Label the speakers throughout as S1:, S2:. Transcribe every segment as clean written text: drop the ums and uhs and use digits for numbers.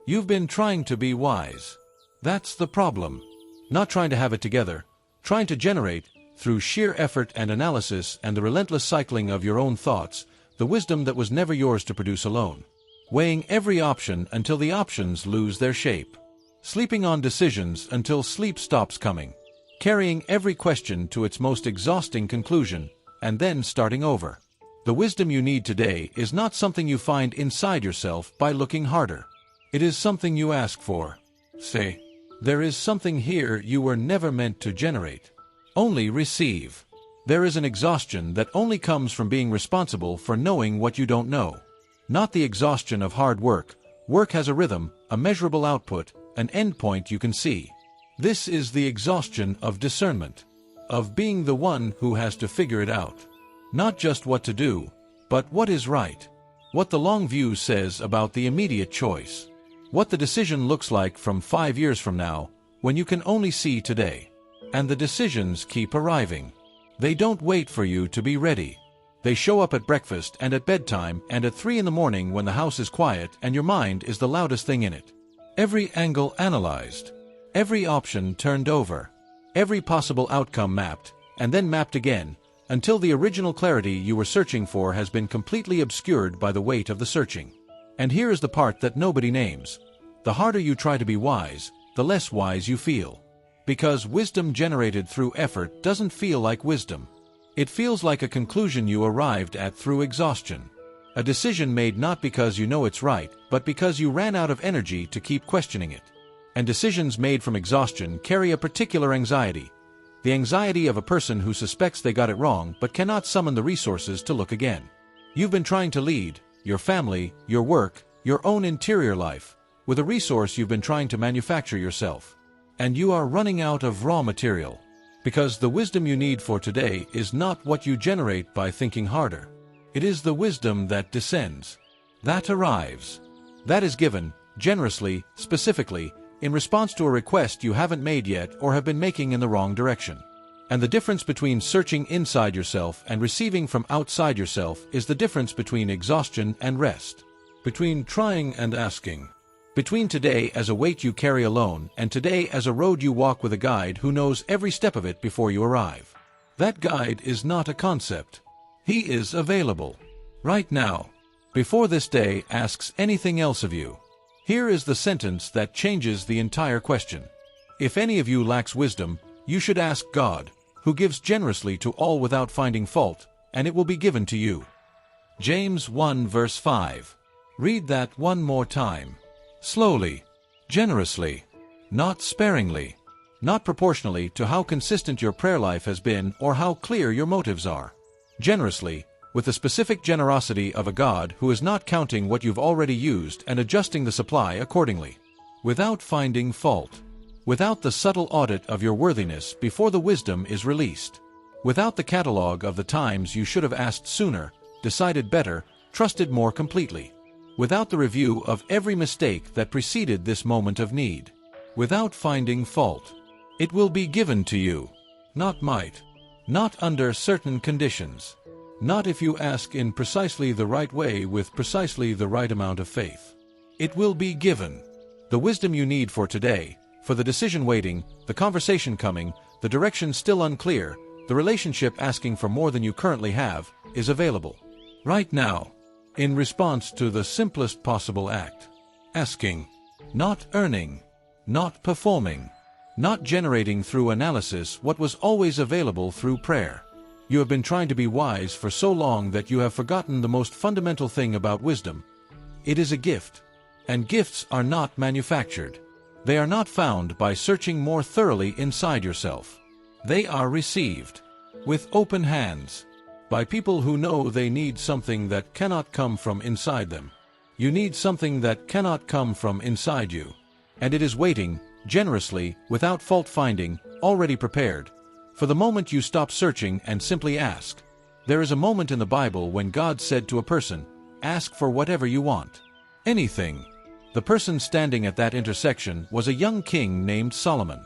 S1: You've been trying to be wise. That's the problem. Not trying to have it together, trying to generate, through sheer effort and analysis and the relentless cycling of your own thoughts, the wisdom that was never yours to produce alone. Weighing every option until the options lose their shape. Sleeping on decisions until sleep stops coming. Carrying every question to its most exhausting conclusion, and then starting over. The wisdom you need today is not something you find inside yourself by looking harder. It is something you ask for. Say, there is something here you were never meant to generate. Only receive. There is an exhaustion that only comes from being responsible for knowing what you don't know. Not the exhaustion of hard work. Work has a rhythm, a measurable output, an endpoint you can see. This is the exhaustion of discernment. Of being the one who has to figure it out. Not just what to do, but what is right. What the long view says about the immediate choice. What the decision looks like from 5 years from now, when you can only see today. And the decisions keep arriving. They don't wait for you to be ready. They show up at breakfast and at bedtime and at 3 in the morning when the house is quiet and your mind is the loudest thing in it. Every angle analyzed. Every option turned over. Every possible outcome mapped, and then mapped again, until the original clarity you were searching for has been completely obscured by the weight of the searching. And here is the part that nobody names. The harder you try to be wise, the less wise you feel. Because wisdom generated through effort doesn't feel like wisdom. It feels like a conclusion you arrived at through exhaustion. A decision made not because you know it's right, but because you ran out of energy to keep questioning it. And decisions made from exhaustion carry a particular anxiety. The anxiety of a person who suspects they got it wrong but cannot summon the resources to look again. You've been trying to lead your family, your work, your own interior life, with a resource you've been trying to manufacture yourself. And you are running out of raw material. Because the wisdom you need for today is not what you generate by thinking harder. It is the wisdom that descends. That arrives. That is given, generously, specifically, in response to a request you haven't made yet or have been making in the wrong direction. And the difference between searching inside yourself and receiving from outside yourself is the difference between exhaustion and rest. Between trying and asking. Between today as a weight you carry alone and today as a road you walk with a guide who knows every step of it before you arrive. That guide is not a concept. He is available. Right now. Before this day asks anything else of you. Here is the sentence that changes the entire question. If any of you lacks wisdom, you should ask God, who gives generously to all without finding fault, and it will be given to you. James 1 verse 5. Read that one more time. Slowly. Generously. Not sparingly. Not proportionally to how consistent your prayer life has been or how clear your motives are. Generously, with the specific generosity of a God who is not counting what you've already used and adjusting the supply accordingly. Without finding fault. Without the subtle audit of your worthiness before the wisdom is released. Without the catalog of the times you should have asked sooner, decided better, trusted more completely. Without the review of every mistake that preceded this moment of need. Without finding fault. It will be given to you. Not might. Not under certain conditions. Not if you ask in precisely the right way with precisely the right amount of faith. It will be given. The wisdom you need for today, for the decision waiting, the conversation coming, the direction still unclear, the relationship asking for more than you currently have, is available. Right now. In response to the simplest possible act. Asking. Not earning. Not performing. Not generating through analysis what was always available through prayer. You have been trying to be wise for so long that you have forgotten the most fundamental thing about wisdom. It is a gift. And gifts are not manufactured. They are not found by searching more thoroughly inside yourself. They are received. With open hands. By people who know they need something that cannot come from inside them. You need something that cannot come from inside you. And it is waiting, generously, without fault-finding, already prepared. For the moment you stop searching and simply ask. There is a moment in the Bible when God said to a person, ask for whatever you want. Anything. The person standing at that intersection was a young king named Solomon.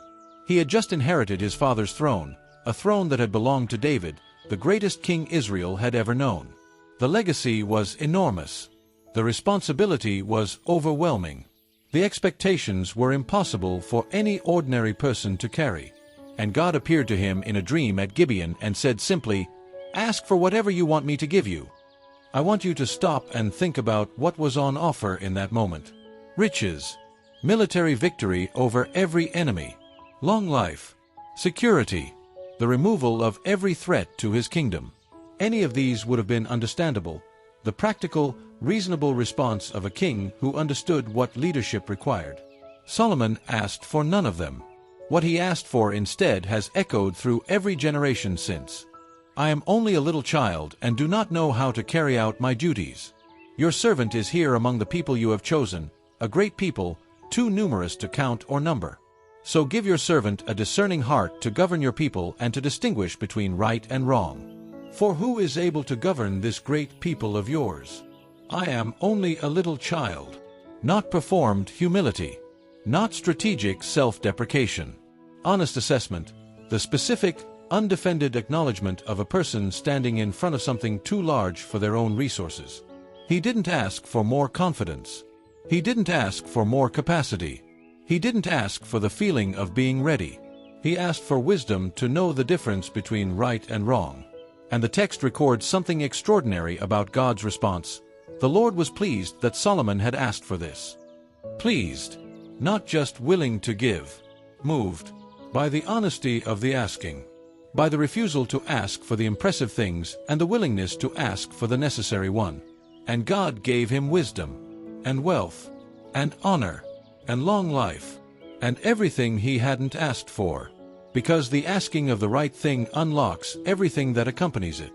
S1: He had just inherited his father's throne, a throne that had belonged to David, the greatest king Israel had ever known. The legacy was enormous. The responsibility was overwhelming. The expectations were impossible for any ordinary person to carry. And God appeared to him in a dream at Gibeon and said simply, "Ask for whatever you want me to give you." I want you to stop and think about what was on offer in that moment. Riches, military victory over every enemy, long life, security, the removal of every threat to his kingdom. Any of these would have been understandable, the practical, reasonable response of a king who understood what leadership required. Solomon asked for none of them. What he asked for instead has echoed through every generation since. "I am only a little child and do not know how to carry out my duties. Your servant is here among the people you have chosen, a great people, too numerous to count or number. So give your servant a discerning heart to govern your people and to distinguish between right and wrong. For who is able to govern this great people of yours? I am only a little child." Not performed humility. Not strategic self-deprecation. Honest assessment, the specific, undefended acknowledgement of a person standing in front of something too large for their own resources. He didn't ask for more confidence. He didn't ask for more capacity. He didn't ask for the feeling of being ready. He asked for wisdom to know the difference between right and wrong. And the text records something extraordinary about God's response. The Lord was pleased that Solomon had asked for this. Pleased, not just willing to give. Moved by the honesty of the asking. By the refusal to ask for the impressive things and the willingness to ask for the necessary one. And God gave him wisdom, and wealth, and honor, and long life, and everything he hadn't asked for, because the asking of the right thing unlocks everything that accompanies it.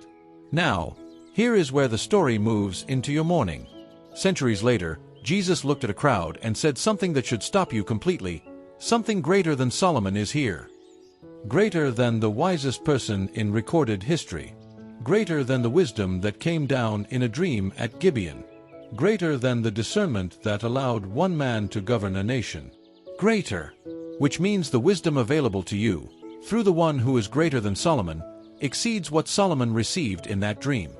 S1: Now, here is where the story moves into your morning. Centuries later, Jesus looked at a crowd and said something that should stop you completely. Something greater than Solomon is here. Greater than the wisest person in recorded history. Greater than the wisdom that came down in a dream at Gibeon. Greater than the discernment that allowed one man to govern a nation. Greater, which means the wisdom available to you, through the one who is greater than Solomon, exceeds what Solomon received in that dream.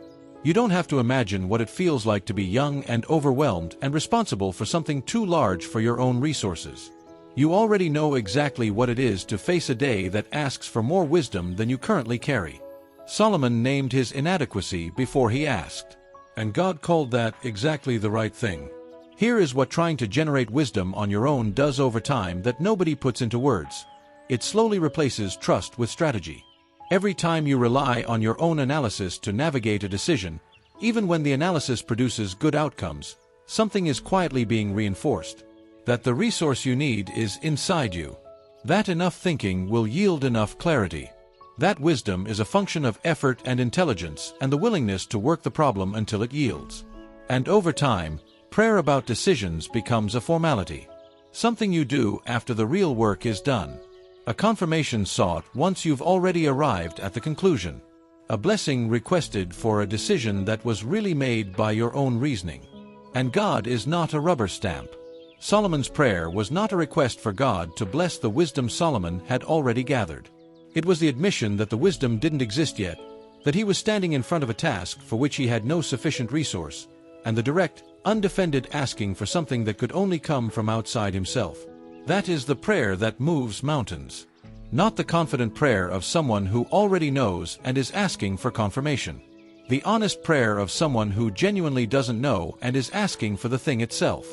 S1: You don't have to imagine what it feels like to be young and overwhelmed and responsible for something too large for your own resources. You already know exactly what it is to face a day that asks for more wisdom than you currently carry. Solomon named his inadequacy before he asked. And God called that exactly the right thing. Here is what trying to generate wisdom on your own does over time that nobody puts into words. It slowly replaces trust with strategy. Every time you rely on your own analysis to navigate a decision, even when the analysis produces good outcomes, something is quietly being reinforced. That the resource you need is inside you. That enough thinking will yield enough clarity. That wisdom is a function of effort and intelligence and the willingness to work the problem until it yields. And over time, prayer about decisions becomes a formality. Something you do after the real work is done. A confirmation sought once you've already arrived at the conclusion. A blessing requested for a decision that was really made by your own reasoning. And God is not a rubber stamp. Solomon's prayer was not a request for God to bless the wisdom Solomon had already gathered. It was the admission that the wisdom didn't exist yet, that he was standing in front of a task for which he had no sufficient resource, and the direct, undefended asking for something that could only come from outside himself. That is the prayer that moves mountains. Not the confident prayer of someone who already knows and is asking for confirmation. The honest prayer of someone who genuinely doesn't know and is asking for the thing itself.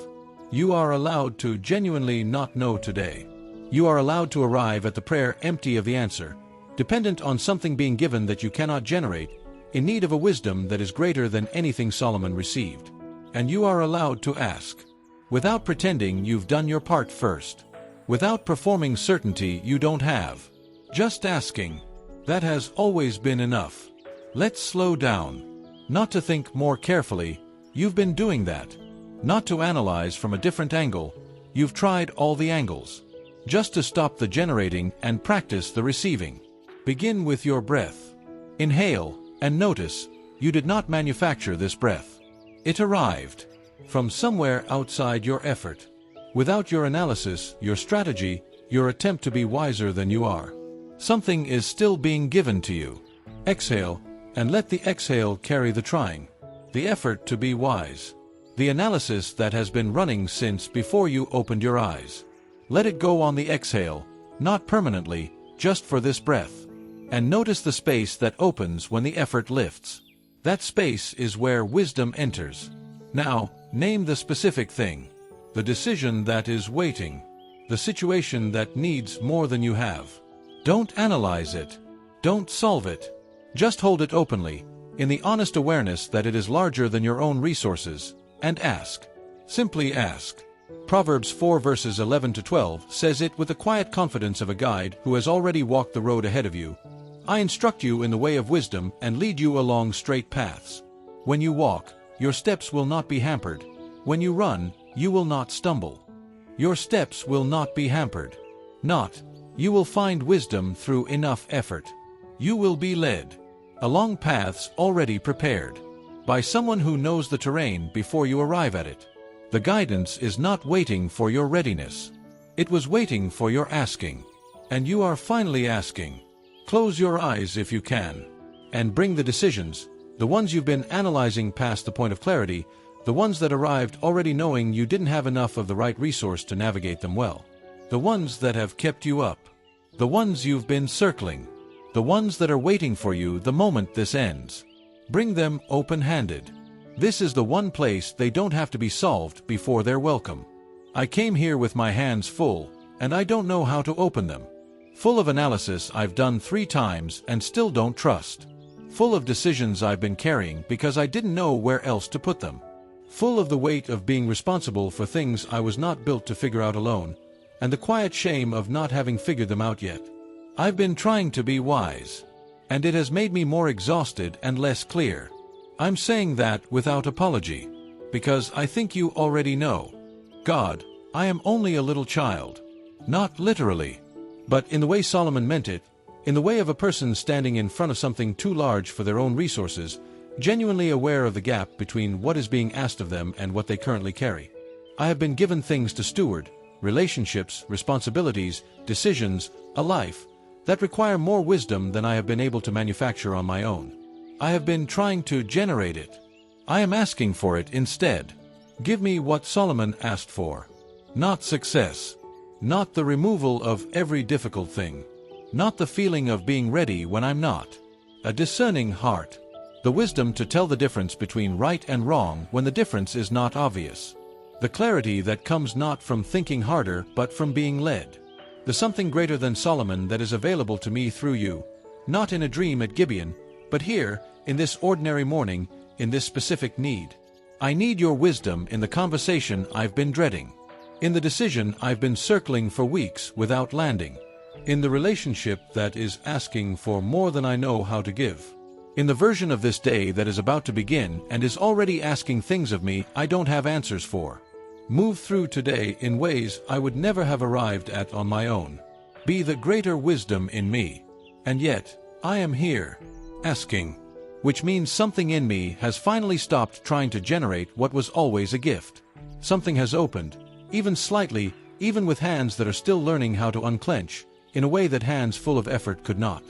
S1: You are allowed to genuinely not know today. You are allowed to arrive at the prayer empty of the answer, dependent on something being given that you cannot generate, in need of a wisdom that is greater than anything Solomon received. And you are allowed to ask, without pretending you've done your part first, without performing certainty you don't have. Just asking. That has always been enough. Let's slow down. Not to think more carefully, you've been doing that. Not to analyze from a different angle, you've tried all the angles. Just to stop the generating and practice the receiving. Begin with your breath. Inhale, and notice, you did not manufacture this breath. It arrived from somewhere outside your effort. Without your analysis, your strategy, your attempt to be wiser than you are. Something is still being given to you. Exhale, and let the exhale carry the trying. The effort to be wise. The analysis that has been running since before you opened your eyes. Let it go on the exhale, not permanently, just for this breath. And notice the space that opens when the effort lifts. That space is where wisdom enters. Now, name the specific thing. The decision that is waiting. The situation that needs more than you have. Don't analyze it. Don't solve it. Just hold it openly, in the honest awareness that it is larger than your own resources, and ask. Simply ask. Proverbs 4 verses 11 to 12 says it with the quiet confidence of a guide who has already walked the road ahead of you. I instruct you in the way of wisdom and lead you along straight paths. When you walk, your steps will not be hampered. When you run, you will not stumble. Your steps will not be hampered. You will find wisdom through enough effort. You will be led along paths already prepared by someone who knows the terrain before you arrive at it. The guidance is not waiting for your readiness. It was waiting for your asking. And you are finally asking. Close your eyes if you can. And bring the decisions, the ones you've been analyzing past the point of clarity, the ones that arrived already knowing you didn't have enough of the right resource to navigate them well. The ones that have kept you up. The ones you've been circling. The ones that are waiting for you the moment this ends. Bring them open-handed. This is the one place they don't have to be solved before they're welcome. I came here with my hands full, and I don't know how to open them. Full of analysis I've done 3 times and still don't trust. Full of decisions I've been carrying because I didn't know where else to put them. Full of the weight of being responsible for things I was not built to figure out alone, and the quiet shame of not having figured them out yet. I've been trying to be wise, and it has made me more exhausted and less clear. I'm saying that without apology, because I think you already know. God, I am only a little child. Not literally, but in the way Solomon meant it, in the way of a person standing in front of something too large for their own resources, genuinely aware of the gap between what is being asked of them and what they currently carry. I have been given things to steward, relationships, responsibilities, decisions, a life, that require more wisdom than I have been able to manufacture on my own. I have been trying to generate it. I am asking for it instead. Give me what Solomon asked for. Not success. Not the removal of every difficult thing. Not the feeling of being ready when I'm not. A discerning heart. The wisdom to tell the difference between right and wrong when the difference is not obvious. The clarity that comes not from thinking harder but from being led. The something greater than Solomon that is available to me through you, not in a dream at Gibeon, but here, in this ordinary morning, in this specific need. I need your wisdom in the conversation I've been dreading, in the decision I've been circling for weeks without landing, in the relationship that is asking for more than I know how to give, in the version of this day that is about to begin and is already asking things of me I don't have answers for. Move through today in ways I would never have arrived at on my own. Be the greater wisdom in me. And yet, I am here, asking, which means something in me has finally stopped trying to generate what was always a gift. Something has opened, even slightly, even with hands that are still learning how to unclench, in a way that hands full of effort could not.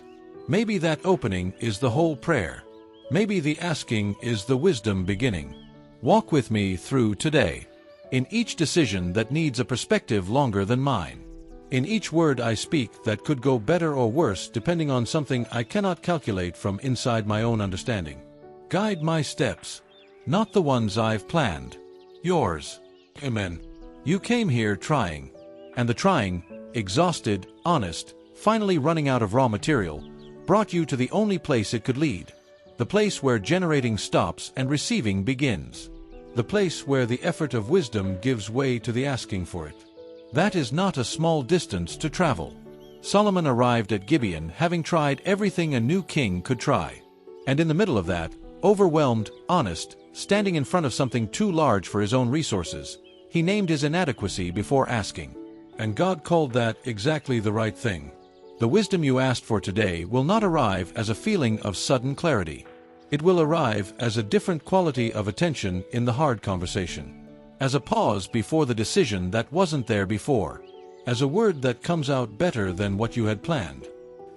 S1: Maybe that opening is the whole prayer. Maybe the asking is the wisdom beginning. Walk with me through today. In each decision that needs a perspective longer than mine. In each word I speak that could go better or worse depending on something I cannot calculate from inside my own understanding. Guide my steps, not the ones I've planned. Yours. Amen. You came here trying, and the trying, exhausted, honest, finally running out of raw material, brought you to the only place it could lead. The place where generating stops and receiving begins. The place where the effort of wisdom gives way to the asking for it. That is not a small distance to travel. Solomon arrived at Gibeon having tried everything a new king could try. And in the middle of that, overwhelmed, honest, standing in front of something too large for his own resources, he named his inadequacy before asking. And God called that exactly the right thing. The wisdom you asked for today will not arrive as a feeling of sudden clarity. It will arrive as a different quality of attention in the hard conversation. As a pause before the decision that wasn't there before. As a word that comes out better than what you had planned.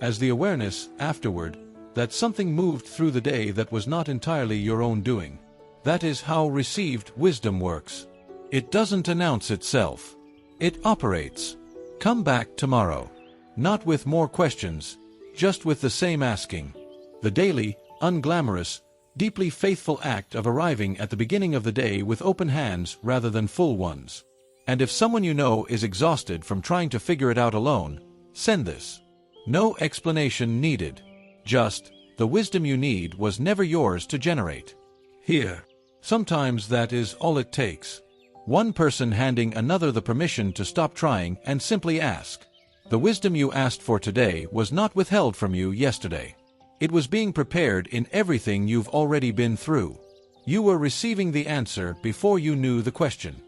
S1: As the awareness, afterward, that something moved through the day that was not entirely your own doing. That is how received wisdom works. It doesn't announce itself. It operates. Come back tomorrow. Not with more questions, just with the same asking. The daily, unglamorous, deeply faithful act of arriving at the beginning of the day with open hands rather than full ones. And if someone you know is exhausted from trying to figure it out alone, send this. No explanation needed. Just, the wisdom you need was never yours to generate. Here. Sometimes that is all it takes. One person handing another the permission to stop trying and simply ask. The wisdom you asked for today was not withheld from you yesterday. It was being prepared in everything you've already been through. You were receiving the answer before you knew the question.